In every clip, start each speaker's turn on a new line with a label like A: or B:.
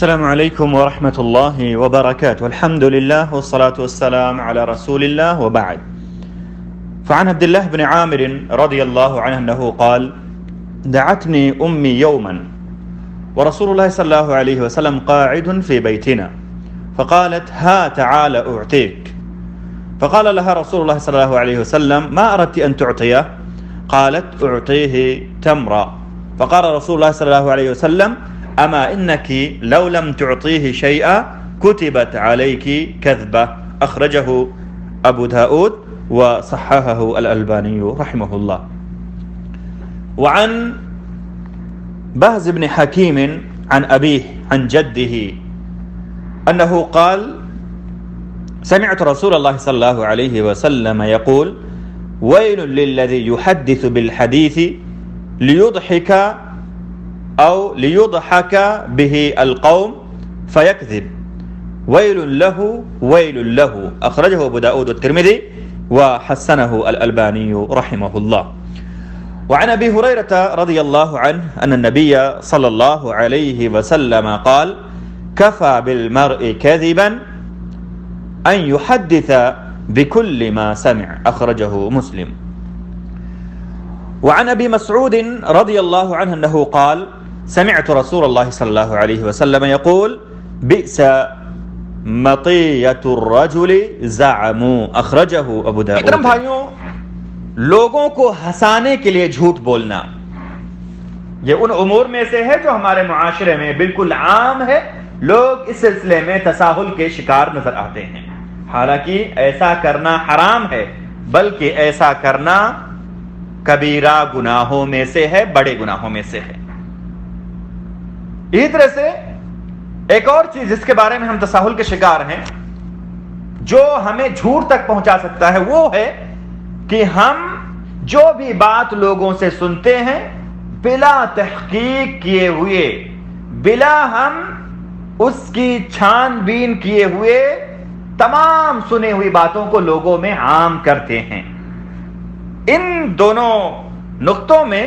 A: السلام علیکم ورحمۃ اللہ وبرکاتہ الحمد للہ والصلاة والسلام على رسول اللہ وبعد فعن عبد الله بن عامر رضی اللہ عنہ انه قال دعتني أمي يوما ورسول الله صلى الله عليه وسلم قاعد في بيتنا فقالت ها تعال أعطيك فقال لها رسول الله صلى الله عليه وسلم ما أردت أن تعطيه قالت أعطيه تمرا فقال رسول الله صلى الله عليه وسلم أما إنك لو لم تعطيه شيئا كتبت عليك كذبة أخرجه أبو داود وصححه الألباني رحمه الله. وعن بهز بن حكيم عن أبيه عن جده أنه قال سمعت رسول الله صلى الله عليه وسلم يقول ويل للذي يحدث بالحديث ليضحك أو ليضحك به القوم فيكذب ويل له أخرجه أبو داود والترمذي وحسنه الألباني رحمه الله. وعن أبي هريرة رضي الله عنه أن النبي صلى الله عليه وسلم قال كفى بالمرء كذبا أن يحدث بكل ما سمع أخرجه مسلم. وعن أبي مسعود رضي الله عنه أنه قال سمعت رسول الله صلى الله عليه وسلم يقول بئس مطية الرجل زعموا أخرجه أبو داود. محترم بھائیوں، لوگوں کو ہنسانے کے لیے جھوٹ بولنا یہ ان امور میں سے ہے جو ہمارے معاشرے میں بالکل عام ہے. لوگ اس سلسلے میں تساہل کے شکار نظر آتے ہیں، حالانکہ ایسا کرنا حرام ہے، بلکہ ایسا کرنا کبیرہ گناہوں میں سے ہے، بڑے گناہوں میں سے ہے. اسی طرح سے ایک اور چیز جس کے بارے میں ہم تساہل کے شکار ہیں، جو ہمیں جھوٹ تک پہنچا سکتا ہے، وہ ہے کہ ہم جو بھی بات لوگوں سے سنتے ہیں بلا تحقیق کیے ہوئے، بلا ہم اس کی چھان بین کیے ہوئے تمام سنی ہوئی باتوں کو لوگوں میں عام کرتے ہیں. ان دونوں نقطوں میں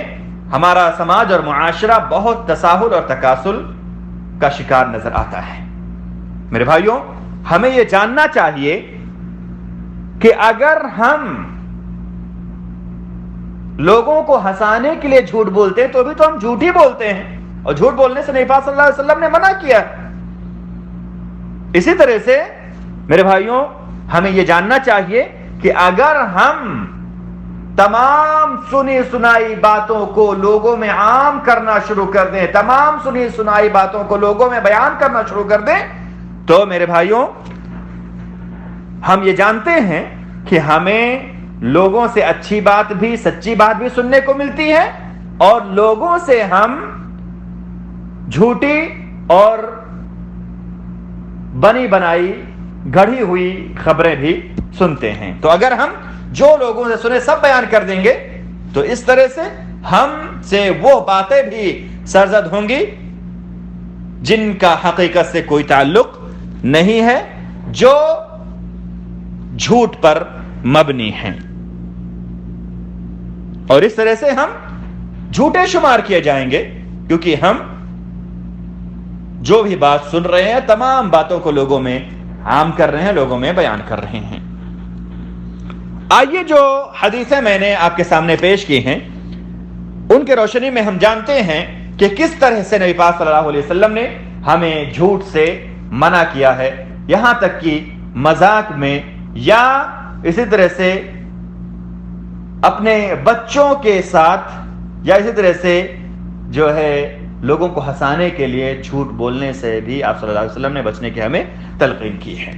A: ہمارا سماج اور معاشرہ بہت تساہل اور تکاسل کا شکار نظر آتا ہے. میرے بھائیوں، ہمیں یہ جاننا چاہیے کہ اگر ہم لوگوں کو ہنسانے کے لیے جھوٹ بولتے ہیں تو بھی تو ہم جھوٹ ہی بولتے ہیں، اور جھوٹ بولنے سے نبی پاک صلی اللہ علیہ وسلم نے منع کیا. اسی طرح سے میرے بھائیوں، ہمیں یہ جاننا چاہیے کہ اگر ہم تمام سنی سنائی باتوں کو لوگوں میں عام کرنا شروع کر دیں، تمام سنی سنائی باتوں کو لوگوں میں بیان کرنا شروع کر دیں، تو میرے بھائیوں ہم یہ جانتے ہیں کہ ہمیں لوگوں سے اچھی بات بھی، سچی بات بھی سننے کو ملتی ہے، اور لوگوں سے ہم جھوٹی اور بنی بنائی گڑھی ہوئی خبریں بھی سنتے ہیں. تو اگر ہم جو لوگوں سے سنے سب بیان کر دیں گے تو اس طرح سے ہم سے وہ باتیں بھی سرزد ہوں گی جن کا حقیقت سے کوئی تعلق نہیں ہے، جو جھوٹ پر مبنی ہیں، اور اس طرح سے ہم جھوٹے شمار کیے جائیں گے، کیونکہ ہم جو بھی بات سن رہے ہیں تمام باتوں کو لوگوں میں عام کر رہے ہیں، لوگوں میں بیان کر رہے ہیں. آئیے جو حدیثیں میں نے آپ کے سامنے پیش کی ہیں ان کے روشنی میں ہم جانتے ہیں کہ کس طرح سے نبی پاک صلی اللہ علیہ وسلم نے ہمیں جھوٹ سے منع کیا ہے، یہاں تک کہ مذاق میں یا اسی طرح سے اپنے بچوں کے ساتھ یا اسی طرح سے جو ہے لوگوں کو ہنسانے کے لیے جھوٹ بولنے سے بھی آپ صلی اللہ علیہ وسلم نے بچنے کی ہمیں تلقین کی ہے.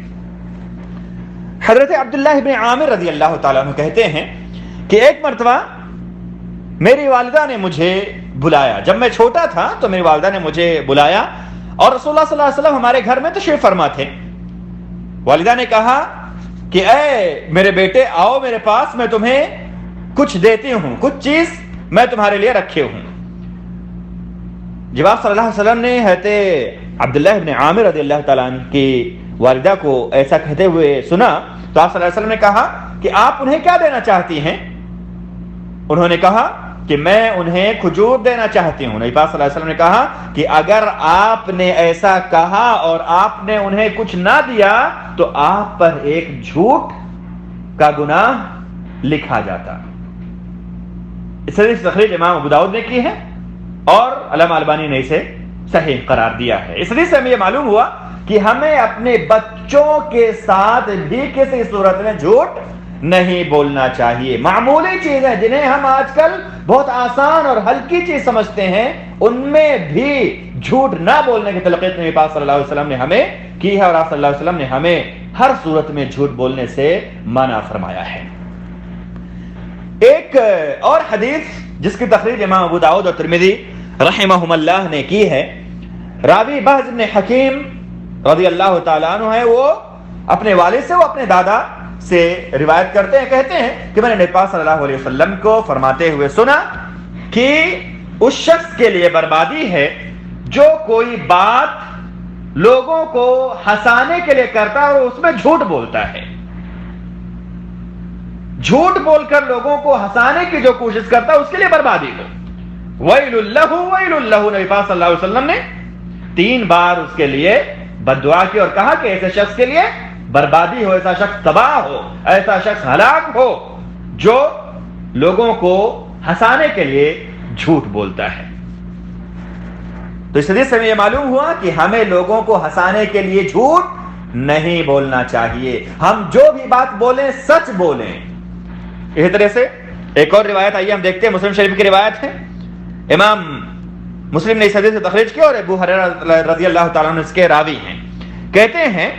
A: حضرت عبداللہ بن عامر رضی اللہ تعالیٰ عنہ کہتے ہیں کہ ایک مرتبہ میری والدہ نے مجھے بلایا. جب میں چھوٹا تھا تو میری والدہ نے مجھے بلایا اور رسول اللہ صلی اللہ علیہ وسلم ہمارے گھر میں تشریف فرما تھے. والدہ نے کہا کہ اے میرے بیٹے آؤ میرے پاس، میں تمہیں کچھ دیتی ہوں، کچھ چیز میں تمہارے لیے رکھے ہوں. جب آپ صلی اللہ علیہ وسلم نے حضرت عبداللہ بن عامر رضی اللہ تعالیٰ عنہ کی والدہ کو ایسا کہتے ہوئے سنا تو آپ صلی اللہ علیہ وسلم نے کہا کہ آپ انہیں کیا دینا چاہتی ہیں؟ انہوں نے کہا کہ میں انہیں کھجور دینا چاہتی ہوں۔ نبی پاک صلی اللہ علیہ وسلم نے کہا کہ اگر آپ نے ایسا کہا اور آپ نے انہیں کچھ نہ دیا تو آپ پر ایک جھوٹ کا گناہ لکھا جاتا۔ اس حدیث کی تخریج امام ابو داؤد نے کی ہے اور علامہ البانی نے اسے صحیح قرار دیا ہے۔ اس حدیث سے ہمیں یہ معلوم ہوا کہ ہمیں اپنے بچوں کے ساتھ بھی کسی صورت میں جھوٹ نہیں بولنا چاہیے۔ معمولی چیزیں جنہیں ہم آج کل بہت آسان اور ہلکی چیز سمجھتے ہیں، ان میں بھی جھوٹ نہ بولنے کی تلقین نبی پاک صلی اللہ علیہ وسلم نے ہمیں کی ہے، اور آپ صلی اللہ علیہ وسلم نے ہمیں ہر صورت میں جھوٹ بولنے سے منع فرمایا ہے۔ ایک اور حدیث جس کی تخریج امام ابو داؤد اور ترمذی رحمہم اللہ نے کی ہے، راوی بہز بن حکیم رضی اللہ تعالیٰ عنہ ہے، وہ اپنے والد سے، وہ اپنے دادا سے روایت کرتے ہیں، کہتے ہیں کہ میں نے نبی پاک صلی اللہ علیہ وسلم کو فرماتے ہوئے سنا کہ اس شخص کے لیے بربادی ہے جو کوئی بات لوگوں کو ہنسانے کے لیے کرتا ہے اور اس میں جھوٹ بولتا ہے۔ جھوٹ بول کر لوگوں کو ہنسانے کی جو کوشش کرتا ہے اس کے لیے بربادی ہو۔ وَيْلٌ لَهُ وَيْلٌ لَهُ، نبی پاک صلی اللہ علیہ وسلم نے 3 بار اس کے لیے بد دعا کی اور کہا کہ ایسے شخص کے لیے بربادی ہو، ایسا شخص تباہ ہو، ایسا شخص ہلاک ہو جو لوگوں کو ہنسانے کے لیے جھوٹ بولتا ہے۔ تو اس حدیث سے ہمیں یہ معلوم ہوا کہ ہمیں لوگوں کو ہنسانے کے لیے جھوٹ نہیں بولنا چاہیے، ہم جو بھی بات بولیں سچ بولیں۔ اسی طرح سے ایک اور روایت آئیے ہم دیکھتے ہیں، مسلم شریف کی روایت ہے، امام مسلم نے اس حدیث سے تخریج کیا اور ابو ہریرہ رضی اللہ تعالیٰ عنہ اس کے راوی ہیں، کہتے ہیں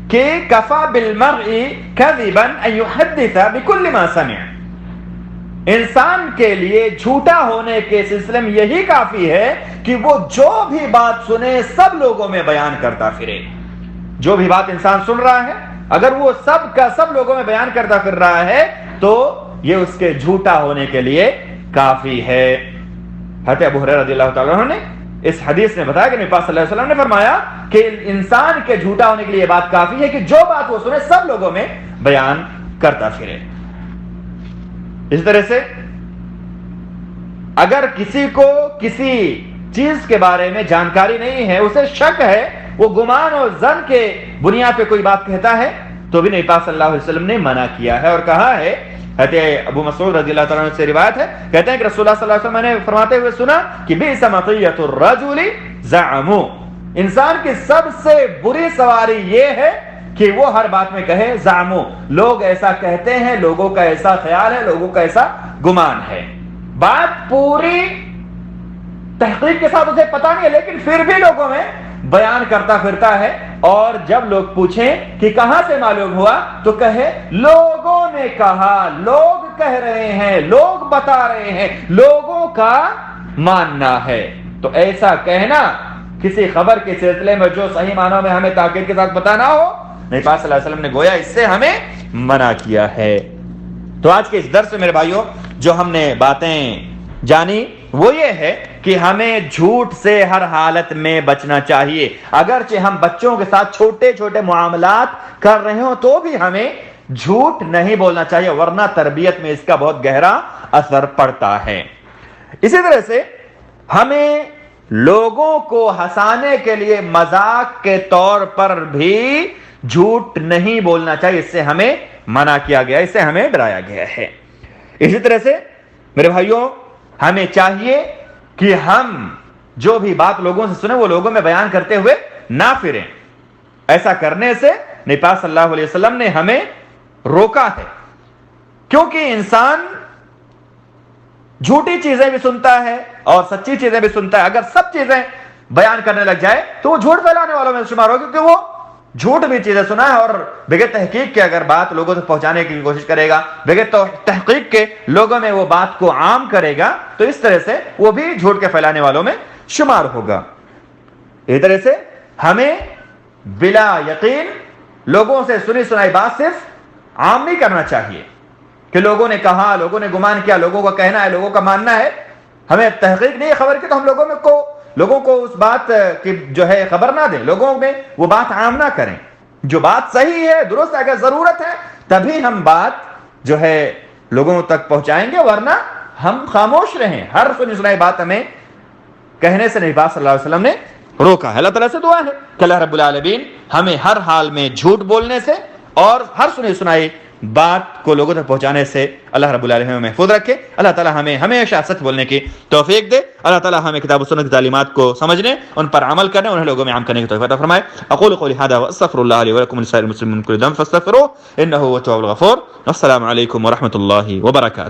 A: کہ کفا بالمرء کذبا ان یحدث بکل ما سمع، انسان کے لیے جھوٹا ہونے کے سلسلے میں یہی کافی ہے کہ وہ جو بھی بات سنے سب لوگوں میں بیان کرتا پھرے۔ جو بھی بات انسان سن رہا ہے اگر وہ سب کا سب لوگوں میں بیان کرتا پھر رہا ہے تو یہ اس کے جھوٹا ہونے کے لیے کافی ہے۔ حضرت ابو ہریرہ رضی اللہ تعالیٰ عنہ نے اس حدیث میں بتایا کہ نبی پاک صلی اللہ علیہ وسلم نے فرمایا کہ انسان کے جھوٹا ہونے کے لیے یہ بات کافی ہے کہ جو بات وہ سنے سب لوگوں میں بیان کرتا پھرے۔ اس طرح سے اگر کسی کو کسی چیز کے بارے میں جانکاری نہیں ہے، اسے شک ہے، وہ گمان اور ظن کے بنیاد پہ کوئی بات کہتا ہے تو بھی نبی پاک صلی اللہ علیہ وسلم نے منع کیا ہے اور کہا ہے۔ حضرت ابو مسعود رضی اللہ تعالیٰ عنہ سے روایت ہے، کہتے ہیں کہ رسول اللہ صلی اللہ علیہ وسلم نے فرماتے ہوئے سنا کہ بئس مطیۃ الرجل زعم، انسان کی سب سے بری سواری یہ ہے کہ وہ ہر بات میں کہے زعم، لوگ ایسا کہتے ہیں، لوگوں کا ایسا خیال ہے، لوگوں کا ایسا گمان ہے، بات پوری تحقیق کے ساتھ اسے پتا نہیں ہے لیکن پھر بھی لوگوں میں بیان کرتا پھرتا ہے، اور جب لوگ پوچھیں کہ کہاں سے معلوم ہوا تو کہے لوگوں نے کہا، لوگ کہہ رہے ہیں، لوگ بتا رہے ہیں، لوگوں کا ماننا ہے۔ تو ایسا کہنا کسی خبر کے سلسلے میں جو صحیح معنوں میں ہمیں تاکید کے ساتھ بتانا ہو، نبی پاک صلی اللہ علیہ وسلم نے گویا اس سے ہمیں منع کیا ہے۔ تو آج کے اس درس میں میرے بھائیوں جو ہم نے باتیں جانی وہ یہ ہے کہ ہمیں جھوٹ سے ہر حالت میں بچنا چاہیے، اگرچہ ہم بچوں کے ساتھ چھوٹے چھوٹے معاملات کر رہے ہوں تو بھی ہمیں جھوٹ نہیں بولنا چاہیے، ورنہ تربیت میں اس کا بہت گہرا اثر پڑتا ہے۔ اسی طرح سے ہمیں لوگوں کو ہنسانے کے لیے مذاق کے طور پر بھی جھوٹ نہیں بولنا چاہیے، اس سے ہمیں منع کیا گیا، اس سے ہمیں ڈرایا گیا ہے۔ اسی طرح سے میرے بھائیوں ہمیں چاہیے کہ ہم جو بھی بات لوگوں سے سنیں وہ لوگوں میں بیان کرتے ہوئے نہ پھریں، ایسا کرنے سے نبی پاک صلی اللہ علیہ وسلم نے ہمیں روکا ہے، کیونکہ انسان جھوٹی چیزیں بھی سنتا ہے اور سچی چیزیں بھی سنتا ہے، اگر سب چیزیں بیان کرنے لگ جائے تو وہ جھوٹ پھیلانے والوں میں شمار ہو، کیونکہ وہ جھوٹ بھی چیزیں سنا ہے اور بغیر تحقیق کے اگر بات لوگوں تک پہنچانے کی کوشش کرے گا، بغیر تحقیق کے لوگوں میں وہ بات کو عام کرے گا تو اس طرح سے وہ بھی جھوٹ کے پھیلانے والوں میں شمار ہوگا۔ اس طرح سے ہمیں بلا یقین لوگوں سے سنی سنائی بات صرف عام نہیں کرنا چاہیے کہ لوگوں نے کہا، لوگوں نے گمان کیا، لوگوں کا کہنا ہے، لوگوں کا ماننا ہے، ہمیں تحقیق نہیں ہے خبر کی تو ہم لوگوں کو اس بات کی جو ہے خبر نہ دیں، لوگوں میں وہ بات عام نہ کریں۔ جو بات صحیح ہے، درست ہے، اگر ضرورت ہے تبھی ہم بات جو ہے لوگوں تک پہنچائیں گے، ورنہ ہم خاموش رہیں. ہر سنی سنائی بات ہمیں کہنے سے نبی پاک صلی اللہ علیہ وسلم نے روکا ہے. اللہ تعالیٰ سے دعا ہے کہ اللہ رب العالمین ہمیں ہر حال میں جھوٹ بولنے سے اور ہر سنی سنائی بات کو لوگوں تک پہنچانے سے اللہ رب العالمین ہمیں محفوظ رکھے. اللہ تعالیٰ ہمیں ہمیشہ سچ بولنے کی توفیق دے. اللہ تعالیٰ ہمیں کتاب و سنت کی تعلیمات کو سمجھنے, ان پر عمل کرنے, انہیں لوگوں میں عام کرنے کی توفیق عطا فرمائے. اقول قولی ھذا واستغفر اللہ لی ولکم ولسائر المسلمین من کل ذنب فاستغفروہ انہ هو التواب الغفور. السلام علیکم ورحمۃ اللہ وبرکاتہ.